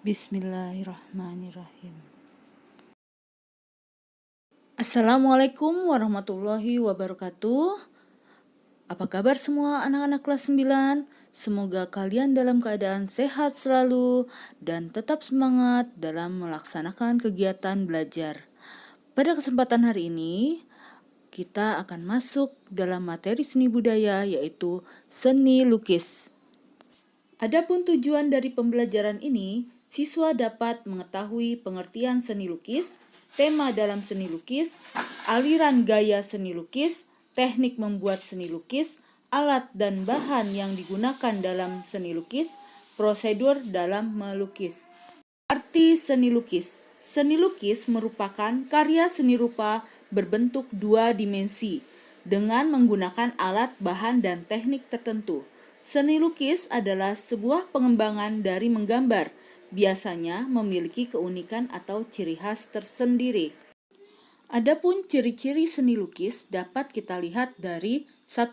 Bismillahirrahmanirrahim. Assalamualaikum warahmatullahi wabarakatuh. Apa kabar semua anak-anak kelas 9? Semoga kalian dalam keadaan sehat selalu dan tetap semangat dalam melaksanakan kegiatan belajar. Pada kesempatan hari ini, kita akan masuk dalam materi seni budaya yaitu seni lukis. Adapun tujuan dari pembelajaran ini, siswa dapat mengetahui pengertian seni lukis, tema dalam seni lukis, aliran gaya seni lukis, teknik membuat seni lukis, alat dan bahan yang digunakan dalam seni lukis, prosedur dalam melukis. Arti seni lukis. Seni lukis merupakan karya seni rupa berbentuk dua dimensi dengan menggunakan alat, bahan, dan teknik tertentu. Seni lukis adalah sebuah pengembangan dari menggambar, biasanya memiliki keunikan atau ciri khas tersendiri. Adapun ciri-ciri seni lukis dapat kita lihat dari 1.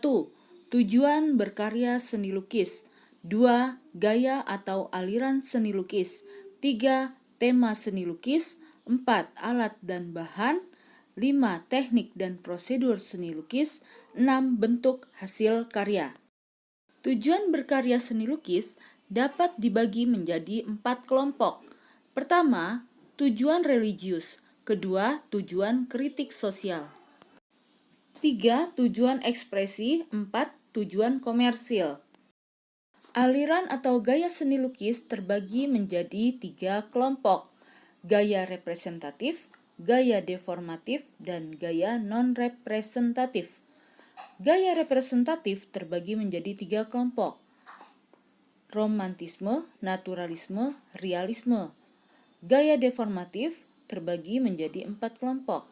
Tujuan berkarya seni lukis. 2. Gaya atau aliran seni lukis. 3. Tema seni lukis. 4. Alat dan bahan. 5. Teknik dan prosedur seni lukis. 6. Bentuk hasil karya. Tujuan berkarya seni lukis dapat dibagi menjadi 4 kelompok. Pertama, tujuan religius. Kedua, tujuan kritik sosial. 3. Tujuan ekspresi. 4. Tujuan komersil. Aliran atau gaya seni lukis terbagi menjadi 3 kelompok. Gaya representatif, gaya deformatif, dan gaya non-representatif. Gaya representatif terbagi menjadi 3 kelompok. Romantisme, naturalisme, realisme. Gaya deformatif terbagi menjadi 4 kelompok.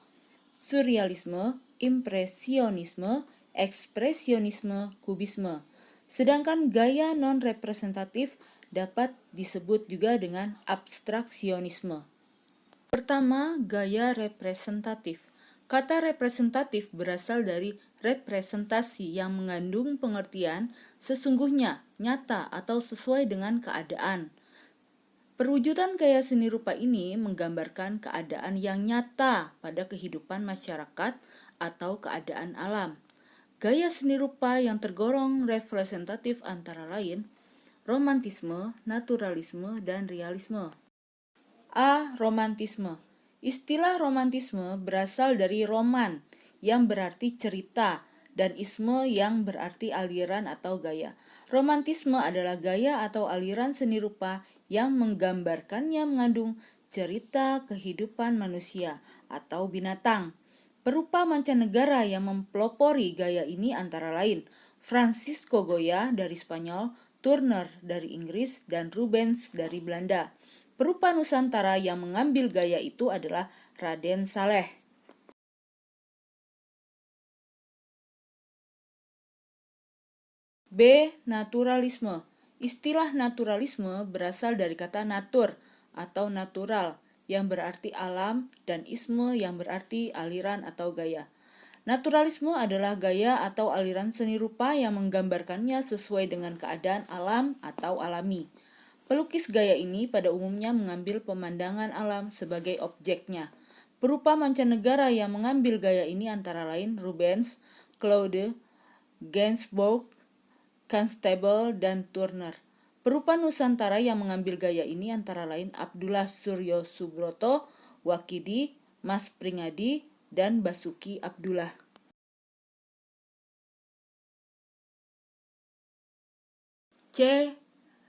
Surrealisme, impresionisme, ekspresionisme, kubisme. Sedangkan gaya non-representatif dapat disebut juga dengan abstraksionisme. Pertama, gaya representatif. Kata representatif berasal dari representasi yang mengandung pengertian sesungguhnya, nyata, atau sesuai dengan keadaan. Perwujudan gaya seni rupa ini menggambarkan keadaan yang nyata pada kehidupan masyarakat atau keadaan alam. Gaya seni rupa yang tergolong representatif antara lain romantisme, naturalisme, dan realisme. A. Romantisme. Istilah romantisme berasal dari roman yang berarti cerita dan isme yang berarti aliran atau gaya. Romantisme adalah gaya atau aliran seni rupa yang menggambarkannya mengandung cerita kehidupan manusia atau binatang. Perupa mancanegara yang mempelopori gaya ini antara lain Francisco Goya dari Spanyol, Turner dari Inggris, dan Rubens dari Belanda. Perupa Nusantara yang mengambil gaya itu adalah Raden Saleh. B. Naturalisme. Istilah naturalisme berasal dari kata natur atau natural yang berarti alam dan isme yang berarti aliran atau gaya. Naturalisme adalah gaya atau aliran seni rupa yang menggambarkannya sesuai dengan keadaan alam atau alami. Pelukis gaya ini pada umumnya mengambil pemandangan alam sebagai objeknya. Perupa mancanegara yang mengambil gaya ini antara lain Rubens, Claude, Gainsbourg, Constable, dan Turner. Perupa Nusantara yang mengambil gaya ini antara lain Abdullah Suryo Subroto, Wakidi, Mas Pringadi, dan Basuki Abdullah. C.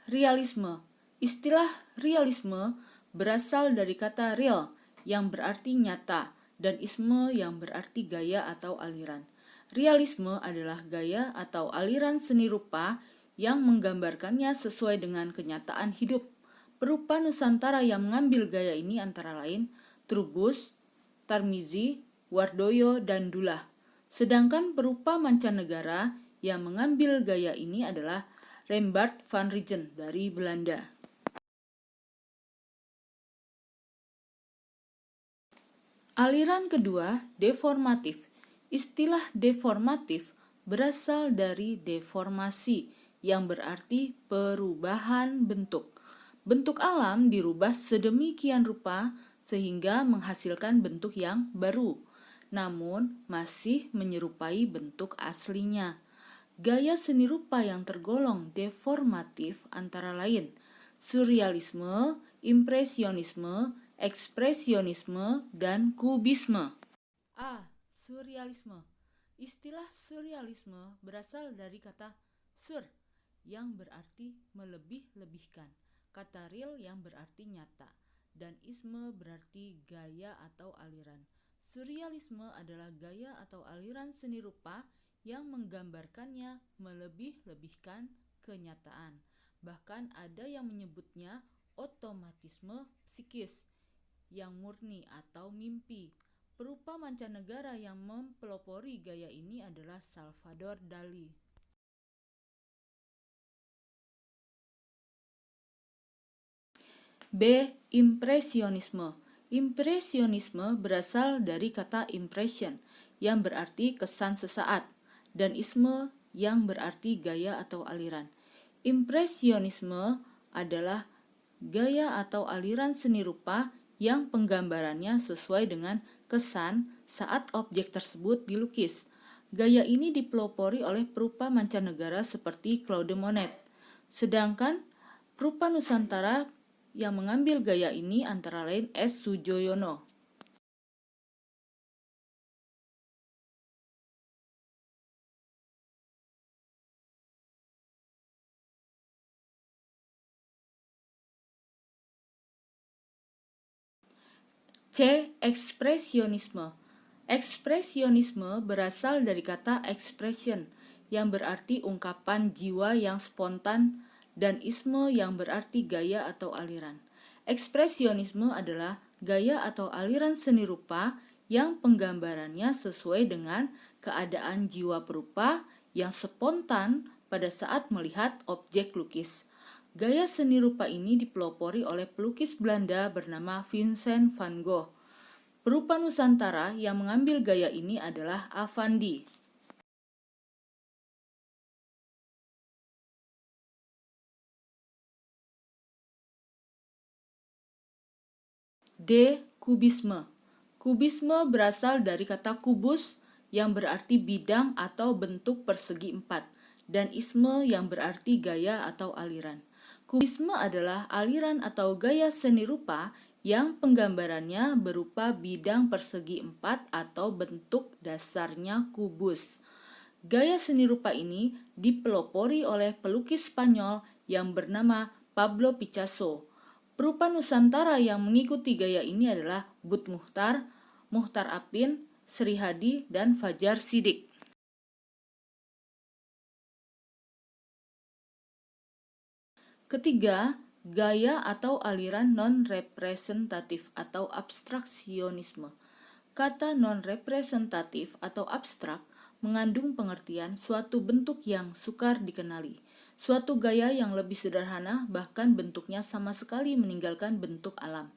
Realisme. Istilah realisme berasal dari kata real yang berarti nyata dan isme yang berarti gaya atau aliran. Realisme adalah gaya atau aliran seni rupa yang menggambarkannya sesuai dengan kenyataan hidup. Perupa Nusantara yang mengambil gaya ini antara lain Trubus, Tarmizi, Wardoyo, dan Dullah. Sedangkan perupa mancanegara yang mengambil gaya ini adalah Rembrandt van Rijn dari Belanda. Aliran kedua, deformatif. Istilah deformatif berasal dari deformasi yang berarti perubahan bentuk. Bentuk alam dirubah sedemikian rupa sehingga menghasilkan bentuk yang baru, namun masih menyerupai bentuk aslinya. Gaya seni rupa yang tergolong deformatif antara lain surrealisme, impresionisme, ekspresionisme, dan kubisme. A. Surrealisme. Istilah surrealisme berasal dari kata sur yang berarti melebih-lebihkan, kata real yang berarti nyata, dan isme berarti gaya atau aliran. Surrealisme adalah gaya atau aliran seni rupa yang menggambarkannya melebih-lebihkan kenyataan. Bahkan ada yang menyebutnya otomatisme psikis yang murni atau mimpi. Perupa mancanegara yang mempelopori gaya ini adalah Salvador Dali. B. Impresionisme. Impresionisme berasal dari kata impression yang berarti kesan sesaat dan isme yang berarti gaya atau aliran. Impresionisme adalah gaya atau aliran seni rupa yang penggambarannya sesuai dengan kesan saat objek tersebut dilukis. Gaya ini dipelopori oleh perupa mancanegara seperti Claude Monet. Sedangkan perupa Nusantara yang mengambil gaya ini antara lain S. Sujoyono. C. Ekspresionisme. Ekspresionisme berasal dari kata expression yang berarti ungkapan jiwa yang spontan dan isme yang berarti gaya atau aliran. Ekspresionisme adalah gaya atau aliran seni rupa yang penggambarannya sesuai dengan keadaan jiwa perupa yang spontan pada saat melihat objek lukis. Gaya seni rupa ini dipelopori oleh pelukis Belanda bernama Vincent van Gogh. Perupa Nusantara yang mengambil gaya ini adalah Affandi. D. Kubisme. Kubisme berasal dari kata kubus yang berarti bidang atau bentuk persegi empat dan isme yang berarti gaya atau aliran. Kubisme adalah aliran atau gaya seni rupa yang penggambarannya berupa bidang persegi empat atau bentuk dasarnya kubus. Gaya seni rupa ini dipelopori oleh pelukis Spanyol yang bernama Pablo Picasso. Perupa Nusantara yang mengikuti gaya ini adalah Bud Muchtar, Muchtar Appin, Sri Hadi, dan Fajar Siddiq. Ketiga, gaya atau aliran non-representatif atau abstraksionisme. Kata non-representatif atau abstrak mengandung pengertian suatu bentuk yang sukar dikenali, suatu gaya yang lebih sederhana bahkan bentuknya sama sekali meninggalkan bentuk alam.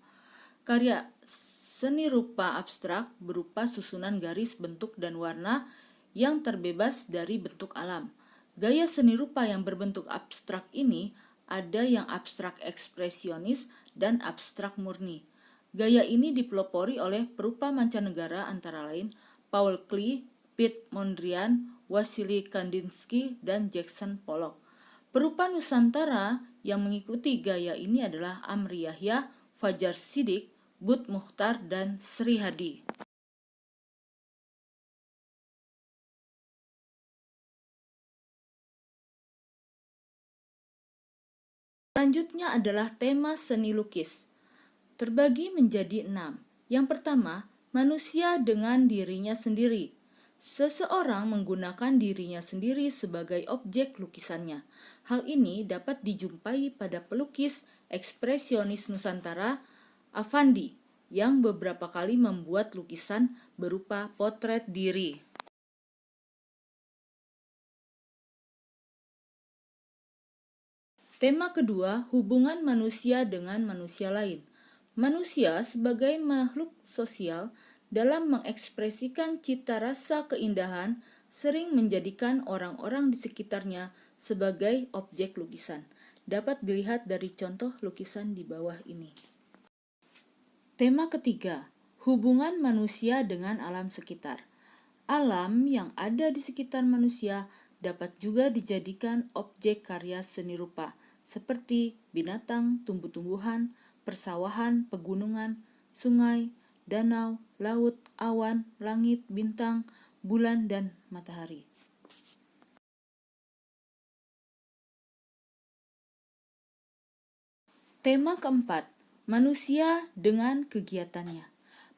Karya seni rupa abstrak berupa susunan garis, bentuk, dan warna yang terbebas dari bentuk alam. Gaya seni rupa yang berbentuk abstrak ini ada yang abstrak ekspresionis dan abstrak murni. Gaya ini dipelopori oleh perupa mancanegara antara lain Paul Klee, Piet Mondrian, Wassily Kandinsky, dan Jackson Pollock. Perupa Nusantara yang mengikuti gaya ini adalah Amri Yahya, Fajar Siddiq, Bud Muchtar, dan Sri Hadi. Selanjutnya adalah tema seni lukis. Terbagi menjadi 6. Yang pertama, manusia dengan dirinya sendiri. Seseorang menggunakan dirinya sendiri sebagai objek lukisannya. Hal ini dapat dijumpai pada pelukis ekspresionis Nusantara Affandi yang beberapa kali membuat lukisan berupa potret diri. Tema kedua, hubungan manusia dengan manusia lain. Manusia sebagai makhluk sosial dalam mengekspresikan cita rasa keindahan sering menjadikan orang-orang di sekitarnya sebagai objek lukisan. dapat dilihat dari contoh lukisan di bawah ini. Tema ketiga, hubungan manusia dengan alam sekitar. Alam yang ada di sekitar manusia dapat juga dijadikan objek karya seni rupa, seperti binatang, tumbuh-tumbuhan, persawahan, pegunungan, sungai, danau, laut, awan, langit, bintang, bulan, dan matahari. Tema keempat, manusia dengan kegiatannya.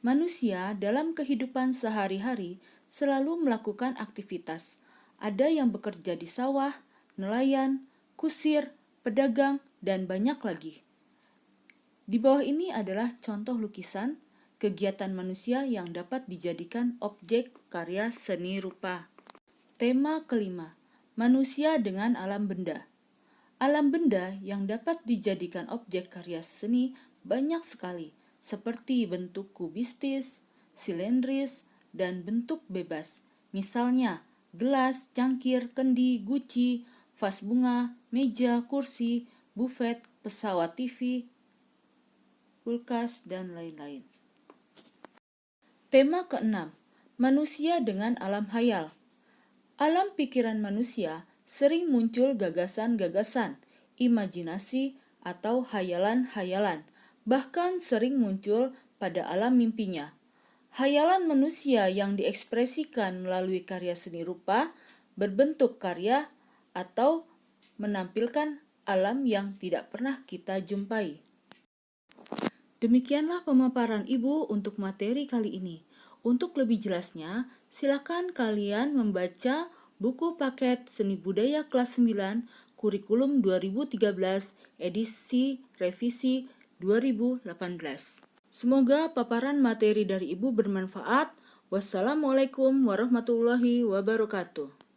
Manusia dalam kehidupan sehari-hari selalu melakukan aktivitas. Ada yang bekerja di sawah, nelayan, kusir, pedagang, dan banyak lagi. Di bawah ini adalah contoh lukisan kegiatan manusia yang dapat dijadikan objek karya seni rupa. Tema kelima, manusia dengan alam benda. Alam benda yang dapat dijadikan objek karya seni banyak sekali, seperti bentuk kubistis, silindris, dan bentuk bebas. Misalnya, gelas, cangkir, kendi, guci, vas bunga, meja, kursi, bufet, pesawat TV, kulkas, dan lain-lain. Tema keenam, manusia dengan alam hayal. Alam pikiran manusia sering muncul gagasan-gagasan, imajinasi, atau hayalan-hayalan, bahkan sering muncul pada alam mimpinya. Hayalan manusia yang diekspresikan melalui karya seni rupa berbentuk karya atau menampilkan alam yang tidak pernah kita jumpai. Demikianlah pemaparan Ibu untuk materi kali ini. Untuk lebih jelasnya, silakan kalian membaca buku paket Seni Budaya kelas 9 Kurikulum 2013 edisi revisi 2018. Semoga paparan materi dari Ibu bermanfaat. Wassalamualaikum warahmatullahi wabarakatuh.